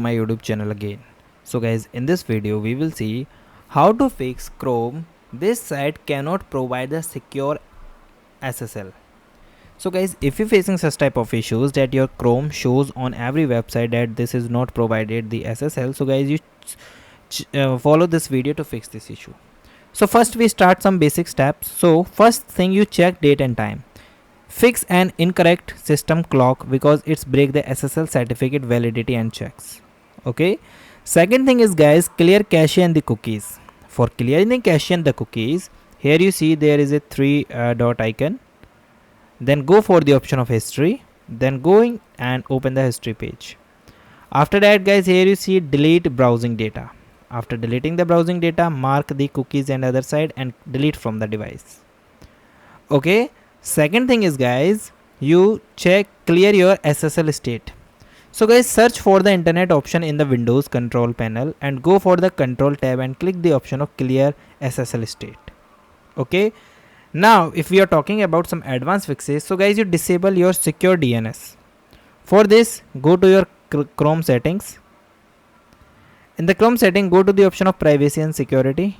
My YouTube channel again. So guys, in this video we will see how to fix Chrome. This site cannot provide the secure SSL. So guys, if you're facing such type of issues that your Chrome shows on every website that this is not provided the SSL, so guys, you follow this video to fix this issue. So first we start some basic steps. So first thing, you check date and time. Fix an incorrect system clock because it's break the SSL certificate validity and checks. Okay. Second thing is guys, clear cache and the cookies. For clearing the cache and the cookies, here you see there is a three dot icon. Then go for the option of history. Then going and open the history page. After that guys, here you see delete browsing data. After deleting the browsing data, mark the cookies and other side and delete from the device. Okay. Second thing is guys, you check clear your SSL state. So guys, search for the internet option in the Windows control panel and go for the control tab and click the option of clear SSL state. Okay. Now if we are talking about some advanced fixes, so guys, you disable your secure DNS. For this, go to your Chrome settings. In the Chrome setting, go to the option of privacy and security.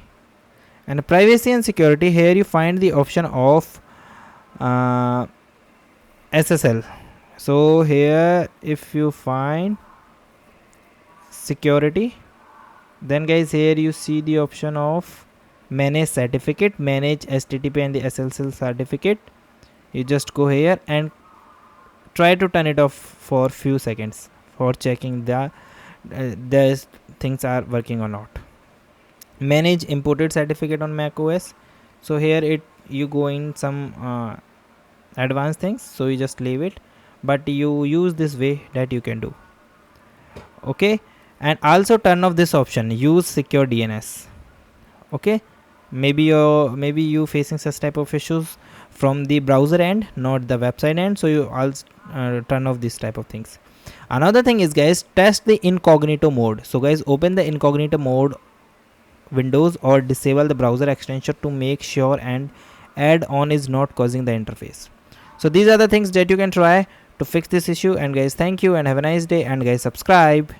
And privacy and security, here you find the option of SSL. So here if you find security, then guys, here you see the option of manage certificate, manage HTTP and the SSL certificate. You just go here and try to turn it off for few seconds for checking the these things are working or not. Manage imported certificate on Mac OS. So here you go in some advanced things, so you just leave it, but you use this way that you can do. Okay. And also turn off this option, use secure DNS. Okay. Maybe you facing such type of issues from the browser end, not the website end, so you also turn off this type of things. Another thing is guys, test the incognito mode. So guys, open the incognito mode Windows or disable the browser extension to make sure and add on is not causing the interface. So these are the things that you can try to fix this issue. And guys, thank you and have a nice day, and guys, subscribe.